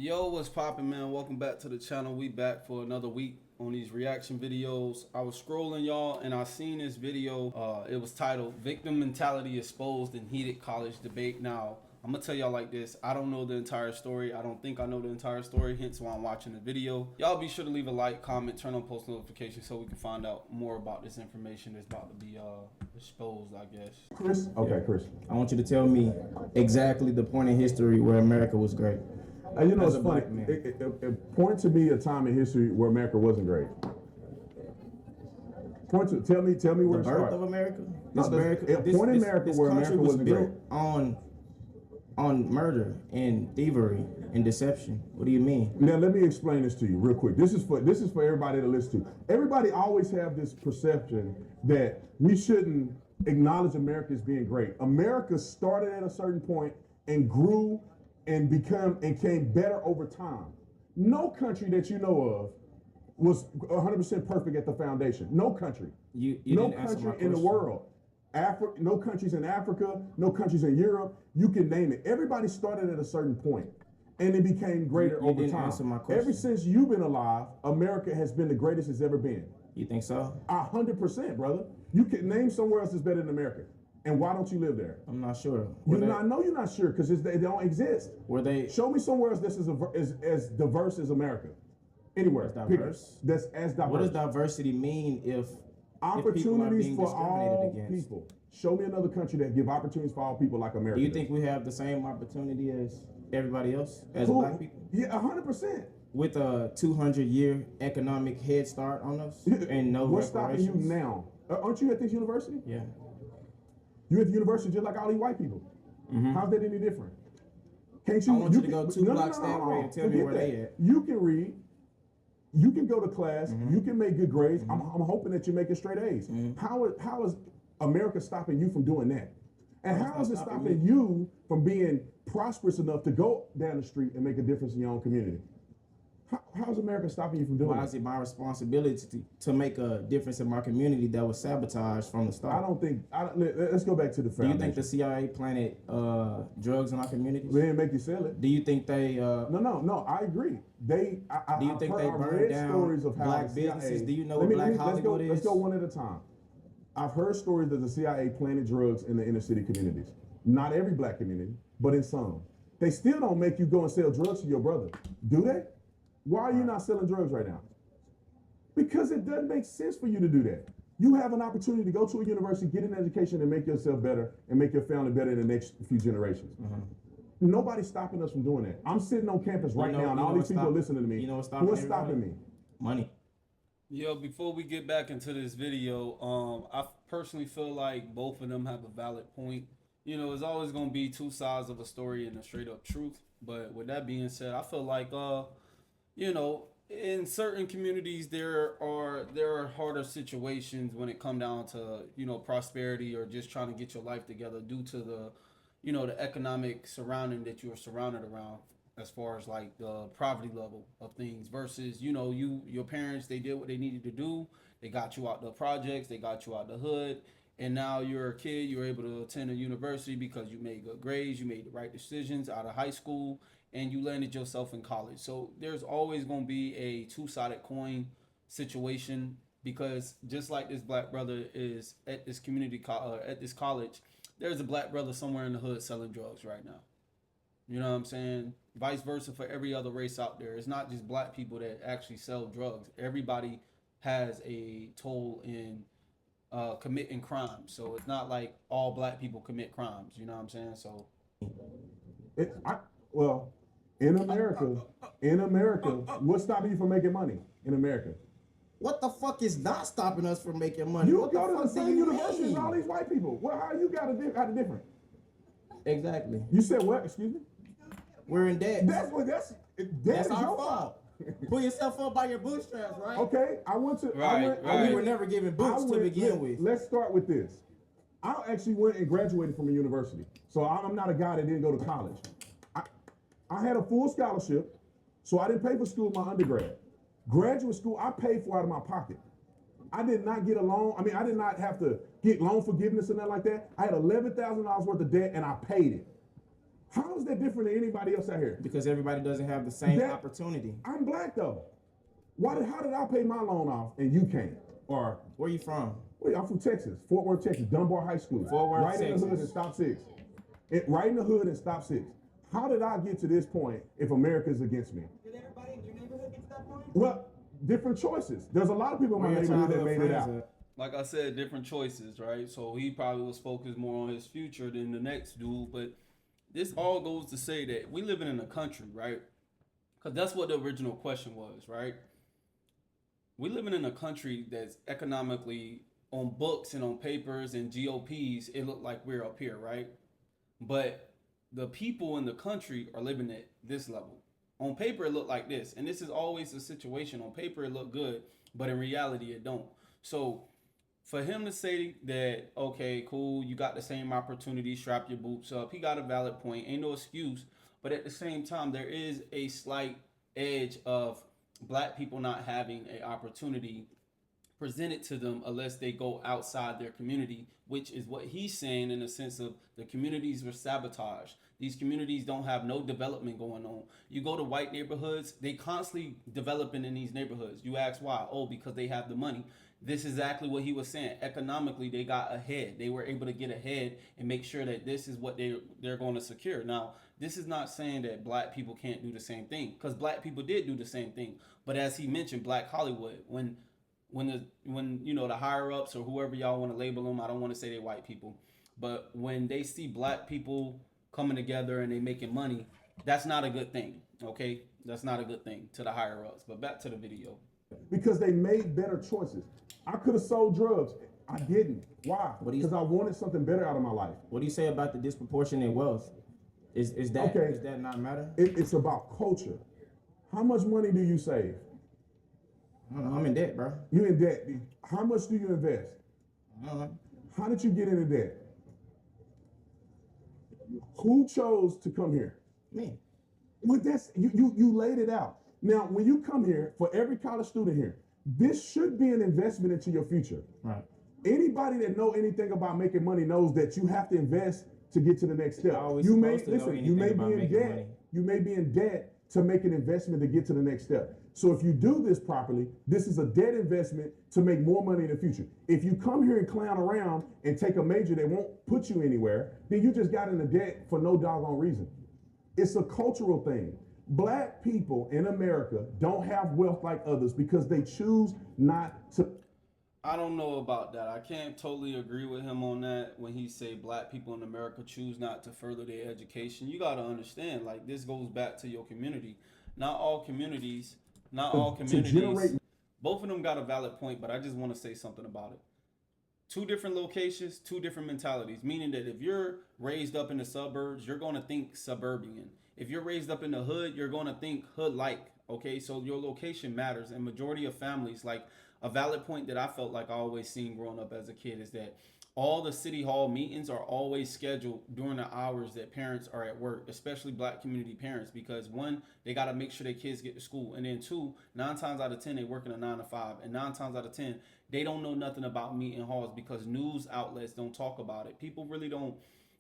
Yo, what's poppin', man? Welcome back to the channel. We back for another week on these reaction videos. I was scrolling, y'all, and I seen this video. It was titled "Victim Mentality Exposed in Heated College Debate." Now, I'm gonna tell y'all like this. I don't know the entire story. I don't think I know the entire story, hence why I'm watching the video. Y'all be sure to leave a like, comment, turn on post notifications so we can find out more about this information that's about to be exposed, I guess. Chris? Okay, Chris. I want you to tell me exactly the point in history where America was great. You know, it's funny. Point to me a time in history where America wasn't great. Tell me where The it birth started. of America? Point in America where America wasn't great. On murder and thievery and deception. What do you mean? Now let me explain this to you real quick. This is for everybody to listen to. Everybody always have this perception that we shouldn't acknowledge America as being great. America started at a certain point and grew and came better over time. No country that you know of was 100% perfect at the foundation. No country. No country in the world. No countries in Africa, no countries in Europe. You can name it. Everybody started at a certain point, and it became greater over didn't time. answer my question. Ever since you've been alive, America has been the greatest it's ever been. You think so? 100%, brother. You can name somewhere else that's better than America. And why don't you live there? I'm not sure. You're not sure because they don't exist. Show me somewhere else that's as diverse as America. Anywhere. Diverse? That's as diverse. What does diversity mean if opportunities for all against? people? Show me another country that give opportunities for all people like America. Do you think we have the same opportunity as everybody else, as black people? Yeah, 100%. With a 200-year economic head start on us and no What's stopping you now? Aren't you at this university? Yeah. You at the university just like all these white people. How's that any different? Can't you? I want you to go two blocks that way and tell me where they at. You can read. You can go to class. You can make good grades. I'm hoping that you're making straight A's. How is America stopping you from doing that? And how is it stopping you from being prosperous enough to go down the street and make a difference in your own community? How is America stopping you from doing that? Why is it my responsibility to make a difference in my community that was sabotaged from the start? Let's go back to the foundation. Do you think the CIA planted drugs in our communities? They didn't make you sell it. Do you think they... No, I agree. Do you think they burned down stories of black businesses? Do you know what Black Hollywood is? Let's go one at a time. I've heard stories that the CIA planted drugs in the inner city communities. Not every black community, but in some. They still don't make you go and sell drugs to your brother. Do they? Why are you not selling drugs right now? Because it doesn't make sense for you to do that. You have an opportunity to go to a university, get an education, and make yourself better and make your family better in the next few generations. Nobody's stopping us from doing that. I'm sitting on campus right now, and all these people are listening to me. You know what's stopping me? Money. Yo, before we get back into this video, I personally feel like both of them have a valid point. You know, there's always going to be two sides of a story and a straight up truth. But with that being said, I feel like, you know, in certain communities, there are harder situations when it come down to, you know, prosperity or just trying to get your life together due to the, you know, the economic surrounding that you are surrounded around, as far as like the poverty level of things versus, you know, your parents, they did what they needed to do. They got you out the projects, they got you out the hood. And now you're a kid, you're able to attend a university because you made good grades, you made the right decisions out of high school, and you landed yourself in college. So there's always going to be a two-sided coin situation, because just like this black brother is at this at this college, there's a black brother somewhere in the hood selling drugs right now. You know what I'm saying? Vice versa for every other race out there. It's not just black people that actually sell drugs. Everybody has a toll in committing crimes. So it's not like all black people commit crimes. You know what I'm saying? So, well, in America, what's stopping you from making money in America? What the fuck is not stopping us from making money? You go to the same university as all these white people. Well, how you got it different? Exactly. You said what? Excuse me? We're in debt. That's our fault. Pull yourself up by your bootstraps, right? Okay, We were never given boots to begin with. Let's start with this. I actually went and graduated from a university. So I'm not a guy that didn't go to college. I had a full scholarship, so I didn't pay for school in my undergrad. Graduate school, I paid for out of my pocket. I did not get a loan. I mean, I did not have to get loan forgiveness and nothing like that. I had $11,000 worth of debt and I paid it. How is that different than anybody else out here? Because everybody doesn't have the same opportunity. I'm black though. How did I pay my loan off and you can't? Or where you from? I'm from Texas, Fort Worth, Texas, Dunbar High School. Fort Worth, right Texas. in the hood and stop 6. Right in the hood and stop 6. How did I get to this point if America's against me? Did everybody in your neighborhood get to that point? Well, different choices. There's a lot of people in my neighborhood that made it out. Like I said, different choices, right? So he probably was focused more on his future than the next dude. But this all goes to say that we living in a country, right? Because that's what the original question was, right? We living in a country that's economically on books and on papers and GOPs, it looked like we're up here, right? But the people in the country are living at this level. On paper, it looked like this. And this is always the situation. On paper, it looked good, but in reality, it don't. So for him to say that, okay, cool, you got the same opportunity, strap your boots up, he got a valid point, ain't no excuse. But at the same time, there is a slight edge of black people not having an opportunity presented to them unless they go outside their community, which is what he's saying in the sense of the communities were sabotaged. These communities don't have no development going on. You go to white neighborhoods, they constantly developing in these neighborhoods. You ask why? Oh, because they have the money. This is exactly what he was saying. Economically, they got ahead. They were able to get ahead and make sure that this is what they're going to secure. Now, this is not saying that black people can't do the same thing, because black people did do the same thing. But as he mentioned, Black Hollywood, when you know, the higher ups or whoever y'all want to label them, I don't want to say they white people, but when they see black people coming together and they making money, that's not a good thing. Okay, that's not a good thing to the higher ups. But back to the video. Because they made better choices. I could have sold drugs. I didn't. Why? Because I wanted something better out of my life. What do you say about the disproportionate wealth? Is that okay? Does that not matter? It's about culture. How much money do you save? I don't know. I'm in debt, bro. You in debt. How much do you invest? I don't know. How did you get into debt? Who chose to come here? Me. Well, that's you laid it out. Now, when you come here, for every college student here, this should be an investment into your future. Right. Anybody that know anything about making money knows that you have to invest to get to the next step. You may be in debt. You may be in debt to make an investment to get to the next step. So if you do this properly, this is a debt investment to make more money in the future. If you come here and clown around and take a major that won't put you anywhere, then you just got into debt for no doggone reason. It's a cultural thing. Black people in America don't have wealth like others because they choose not to. I don't know about that. I can't totally agree with him on that when he say black people in America choose not to further their education. You got to understand, like, this goes back to your community. Not all communities, both of them got a valid point, but I just want to say something about it. Two different locations, two different mentalities, meaning that if you're raised up in the suburbs, you're going to think suburban. If you're raised up in the hood, you're going to think hood-like, okay? So your location matters, and majority of families, like, a valid point that I felt like I always seen growing up as a kid is that all the city hall meetings are always scheduled during the hours that parents are at work, especially black community parents, because one, they got to make sure their kids get to school. And then two, 9 times out of 10, they work in a 9 to 5. And 9 times out of 10, they don't know nothing about meeting halls because news outlets don't talk about it. People really don't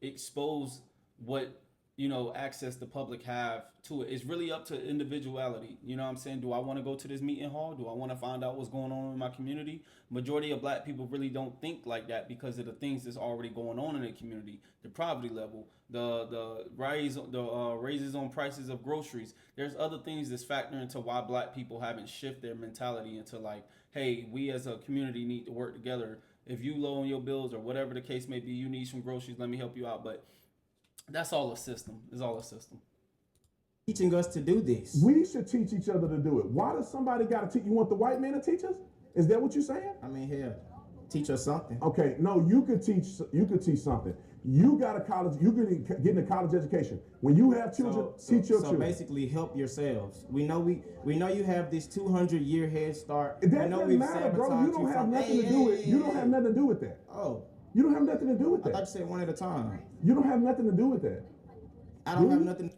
expose what, you know, access the public have to it. It's really up to individuality. You know what I'm saying? Do I want to go to this meeting hall? Do I want to find out what's going on in my community? Majority of black people really don't think like that because of the things that's already going on in the community. The poverty level, the raises on prices of groceries. There's other things that's factoring into why black people haven't shifted their mentality into like, hey, we as a community need to work together. If you low on your bills or whatever the case may be, you need some groceries, let me help you out. But that's all a system. It's all a system. Teaching us to do this. We should teach each other to do it. Why does somebody got to teach? You want the white man to teach us? Is that what you're saying? I mean, here, teach us something. Okay, no, you could teach something. You got a college, you could get a college education. When you have children, teach your children. So basically help yourselves. We know you have this 200-year head start. That doesn't matter, bro. You don't have nothing to do with You don't have nothing to do with that. Oh. You don't have nothing to do with that. I thought you said one at a time. You don't have nothing to do with that. I don't have nothing.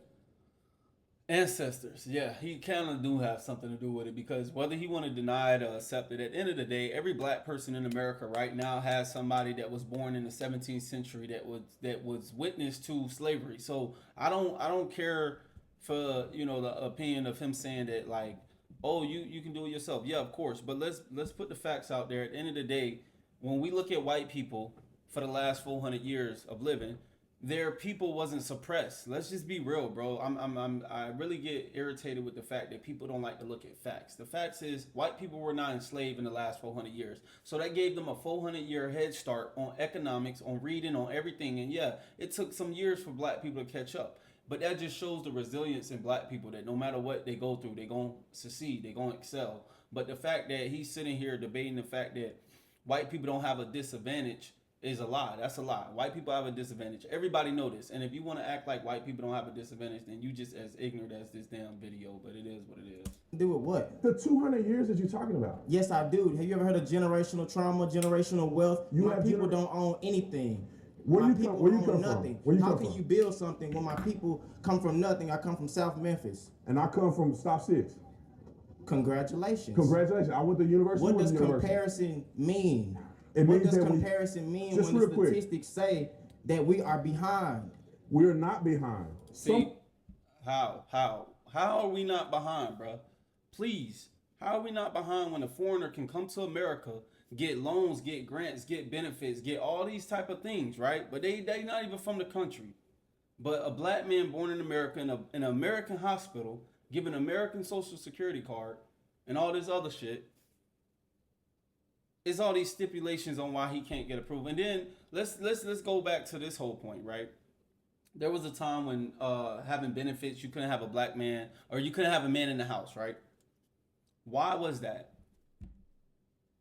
Ancestors, yeah, he kind of do have something to do with it because whether he want to deny it or accept it, at the end of the day, every black person in America right now has somebody that was born in the 17th century that was witness to slavery. So I don't care for the opinion of him saying that like, oh, you can do it yourself. Yeah, of course, but let's put the facts out there. At the end of the day, when we look at white people for the last 400 years of living, their people wasn't suppressed. Let's just be real, bro. I really get irritated with the fact that people don't like to look at facts. The facts is white people were not enslaved in the last 400 years. So that gave them a 400-year head start on economics, on reading, on everything. And yeah, it took some years for black people to catch up. But that just shows the resilience in black people that no matter what they go through, they're going to succeed, they're going to excel. But the fact that he's sitting here debating the fact that white people don't have a disadvantage is a lie. That's a lie. White people have a disadvantage. Everybody know this. And if you want to act like white people don't have a disadvantage, then you just as ignorant as this damn video. But it is what it is. Do with what? The 200 years that you're talking about. Yes, I do. Have you ever heard of generational trauma, generational wealth? My people don't own anything. Where you come from? Nothing. Where you How come can from? you build something when my people come from nothing? I come from South Memphis. And I come from Stop 6. Congratulations. Congratulations. I went to university. What does university. comparison mean? It What means does that comparison mean just when real the quick. statistics say that we are behind? We're not behind. See, how are we not behind, bro? Please, how are we not behind when a foreigner can come to America, get loans, get grants, get benefits, get all these type of things, right? But they not even from the country. But a black man born in America in an American hospital, given an American Social Security card, and all this other shit. It's all these stipulations on why he can't get approved. And then let's go back to this whole point, right? There was a time when having benefits, you couldn't have a black man or you couldn't have a man in the house, right? Why was that?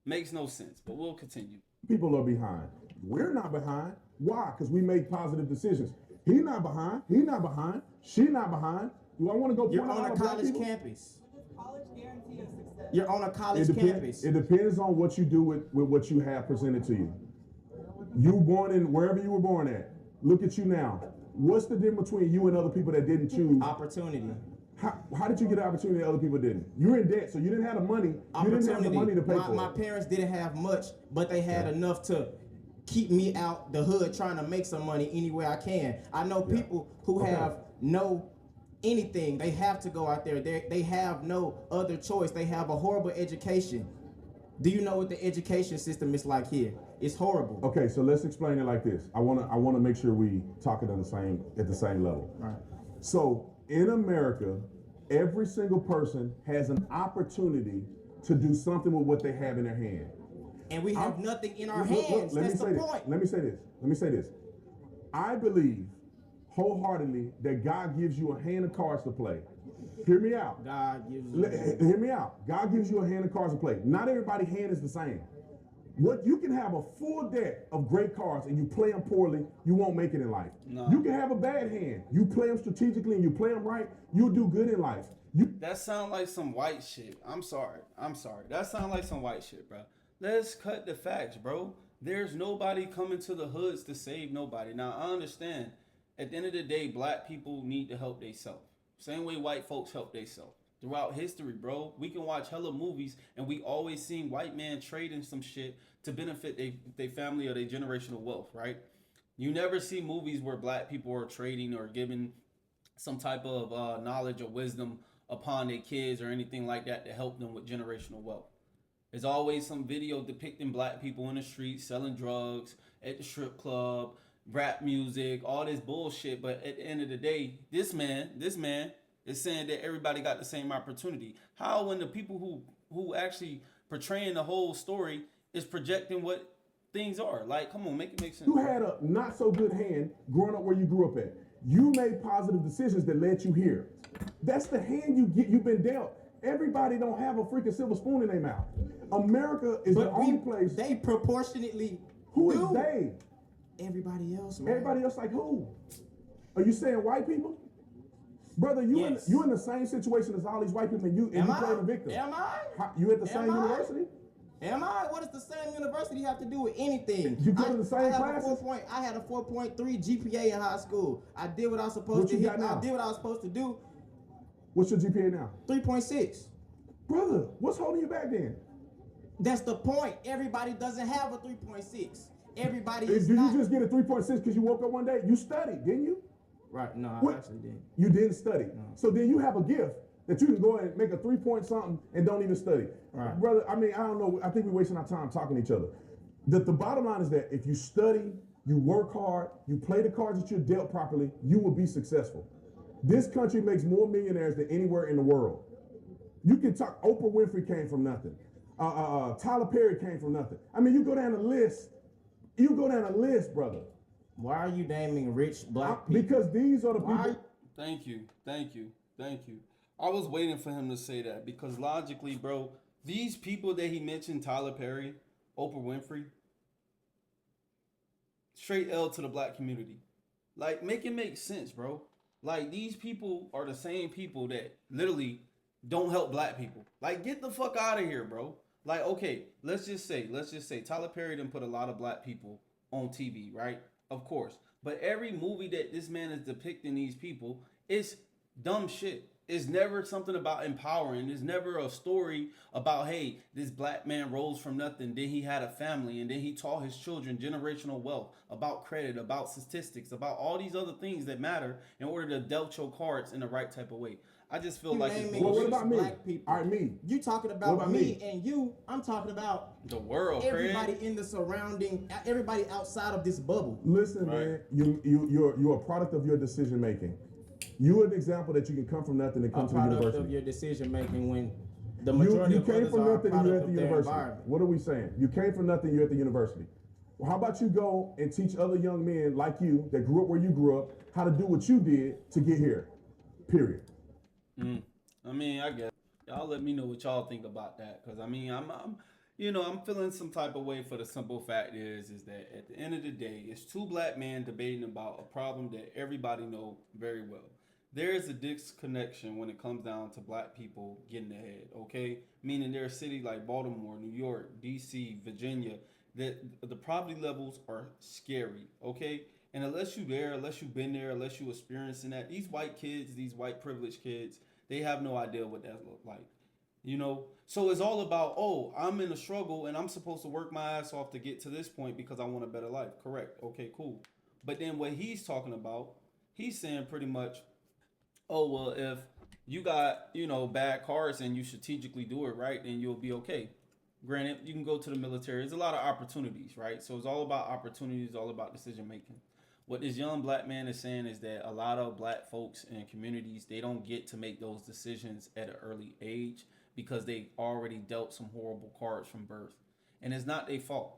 Makes no sense, but we'll continue. People are behind. We're not behind. Why? Because we make positive decisions. He's not behind. He's not behind. She's not behind. Do I want to go You're point on out a black college people? campus. Does college guarantee your success? You're on a college campus. It depends on what you do with what you have presented to you. You born in wherever you were born at. Look at you now. What's the difference between you and other people that didn't choose? Opportunity. How did you get an opportunity that other people didn't? You're in debt, so you didn't have the money. You didn't have the money to pay for My it. parents didn't have much, but they had enough to keep me out the hood trying to make some money any way I can. I know people who have no anything. They have to go out there. They have no other choice. They have a horrible education. Do you know what the education system is like here? It's horrible. Okay, so let's explain it like this. I wanna make sure we talk it at the same level. Right. So in America, every single person has an opportunity to do something with what they have in their hand. And we have nothing in our Look, hands. let me That's the say this. point. Let me say this. I believe wholeheartedly that God gives you a hand of cards to play. Hear me out. God gives you. Hear me out. God gives you a hand of cards to play. Not everybody's hand is the same. What you can have a full deck of great cards and you play them poorly, you won't make it in life. No. You can have a bad hand. You play them strategically and you play them right, you'll do good in life. That sound like some white shit. I'm sorry. That sound like some white shit, bro. Let's cut the facts, bro. There's nobody coming to the hoods to save nobody. Now, I understand. At the end of the day, black people need to help themselves. Same way white folks help themselves. Throughout history, bro, we can watch hella movies and we always seen white man trading some shit to benefit their family or their generational wealth, right? You never see movies where black people are trading or giving some type of knowledge or wisdom upon their kids or anything like that to help them with generational wealth. There's always some video depicting black people in the streets selling drugs at the strip club, rap music, all this bullshit. But at the end of the day, this man is saying that everybody got the same opportunity. How when the people who actually portraying the whole story is projecting what things are? Like, come on, make it make sense. You had a not so good hand growing up where you grew up at. You made positive decisions that led you here. That's the hand you've been dealt. Everybody don't have a freaking silver spoon in their mouth. America is the only place. They proportionately. Who do. is they? Everybody else, man. Everybody else like who? Are you saying white people? Brother, you in the same situation as all these white people and you play the victim. Am I? You at the same university? Am I? What does the same university have to do with anything? You go to the same classes? I had a 4.3 GPA in high school. I did what I was supposed to What you hit. got now? I did what I was supposed to do. What's your GPA now? 3.6. Brother, what's holding you back then? That's the point. Everybody doesn't have a 3.6. Everybody Did is you not. just get a 3.6 because you woke up one day? You studied, didn't you? Right, no, What? I actually didn't. You didn't study. No. So then you have a gift that you can go and make a 3-point something and don't even study. Right. Brother, I mean, I don't know. I think we're wasting our time talking to each other. The bottom line is that if you study, you work hard, you play the cards that you're dealt properly, you will be successful. This country makes more millionaires than anywhere in the world. You can talk, Oprah Winfrey came from nothing. Tyler Perry came from nothing. I mean, you go down the list. You go down the list, brother. Why are you naming rich black people? Because these are the Why people. Thank you. I was waiting for him to say that because logically, bro, these people that he mentioned, Tyler Perry, Oprah Winfrey, straight L to the black community. Like, make it make sense, bro. Like, these people are the same people that literally don't help black people. Like, get the fuck out of here, bro. Like, okay, let's just say Tyler Perry done put a lot of black people on TV, right? Of course. But every movie that this man is depicting these people, it's dumb shit. It's never something about empowering. There's never a story about, hey, this black man rose from nothing. Then he had a family and then he taught his children generational wealth, about credit, about statistics, about all these other things that matter in order to dealt your cards in the right type of way. I just feel like it's naming Well, what bullshit. about me? black people. All right, me. You talking What about, about me me? and you. I'm talking about The world, everybody Craig. in the surrounding, everybody outside of this bubble. Listen, Right. man, you're a product of your decision making. You're an example that you can come from nothing and come A to the product university. of your decision making when the You majority came of others from are a nothing and you're product at the of their university. environment. What are we saying? You came from nothing, you're at the university. Well, how about you go and teach other young men like you that grew up where you grew up how to do what you did to get here? Period. I mean, I guess y'all let me know what y'all think about that, because I mean, I'm feeling some type of way for the simple fact is that at the end of the day, it's two black men debating about a problem that everybody know very well. There is a disconnection when it comes down to black people getting ahead. Okay, meaning there are cities like Baltimore, New York, D.C., Virginia that the poverty levels are scary. Okay. And unless you've been there, unless you experiencing that, these white kids, these white privileged kids, they have no idea what that look like. So it's all about, oh, I'm in a struggle and I'm supposed to work my ass off to get to this point because I want a better life. Correct. Okay, cool. But then what he's talking about, he's saying pretty much, oh, well, if you got, bad cards and you strategically do it right, then you'll be okay. Granted, you can go to the military. There's a lot of opportunities, right? So it's all about opportunities, all about decision making. What this young black man is saying is that a lot of black folks and communities, they don't get to make those decisions at an early age because they already dealt some horrible cards from birth. And it's not their fault.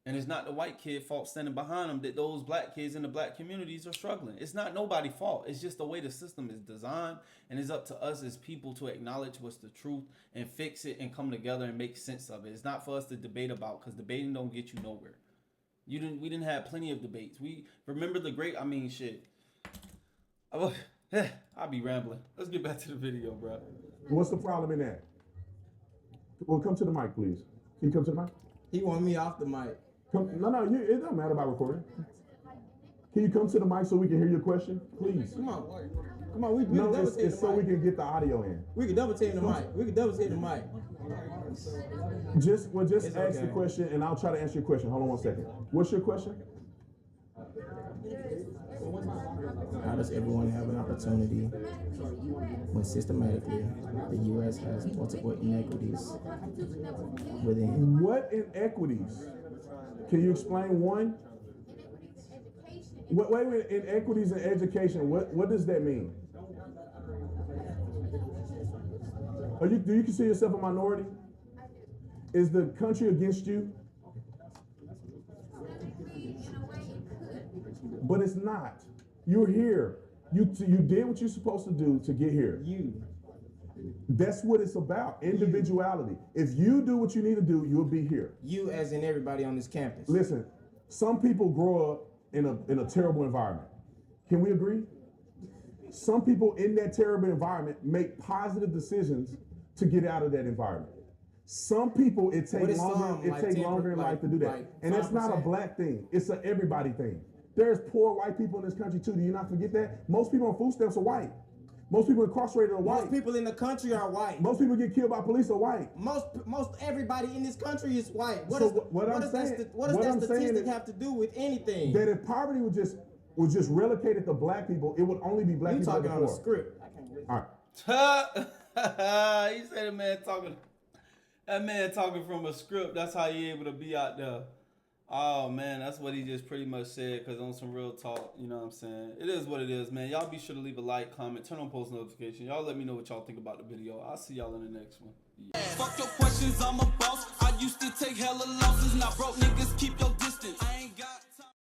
And it's not the white kid fault standing behind them that those black kids in the black communities are struggling. It's not nobody's fault. It's just the way the system is designed. And it's up to us as people to acknowledge what's the truth and fix it and come together and make sense of it. It's not for us to debate about, because debating don't get you nowhere. We didn't have plenty of debates. We remember the great, shit. I'll be rambling. Let's get back to the video, bro. What's the problem in that? Well, come to the mic, please. Can you come to the mic? He want me off the mic. It don't matter about recording. Can you come to the mic so we can hear your question, please? Come on. We can No, double it's take the so we mic. can get the audio in. We can double take the mic. Just It's ask okay. the question, and I'll try to answer your question. Hold on one second. What's your question? How does everyone have an opportunity when systematically the U.S. has multiple inequities within? What inequities? Can you explain one? Wait a minute. Inequities in education. What does that mean? Do you consider yourself a minority? Is the country against you? But it's not. You're here. You did what you're supposed to do to get here. That's what it's about. Individuality. If you do what you need to do, you'll be here. You, as in everybody on this campus. Listen, some people grow up in a terrible environment. Can we agree? Some people in that terrible environment make positive decisions to get out of that environment. Some people, it takes longer in life to do that. And it's not a black thing. It's an everybody thing. There's poor white people in this country too. Do you not forget that? Most people on food stamps are white. Most people incarcerated are white. Most people in the country are white. Most people get killed by police are white. Most everybody in this country is white. What So does what I'm that saying statistic is have to do with anything? That if poverty was just relegated to black people, it would only be black You people. talking that on are a poor. script? I can't read. All right. He said that man talking from a script. That's how he able to be out there. Oh man, that's what he just pretty much said. Cause on some real talk, you know what I'm saying? It is what it is, man. Y'all be sure to leave a like, comment, turn on post notification. Y'all let me know what y'all think about the video. I'll see y'all in the next one. Yeah. Fuck your questions, I'm a boss. I used to take hella losses, now broke niggas keep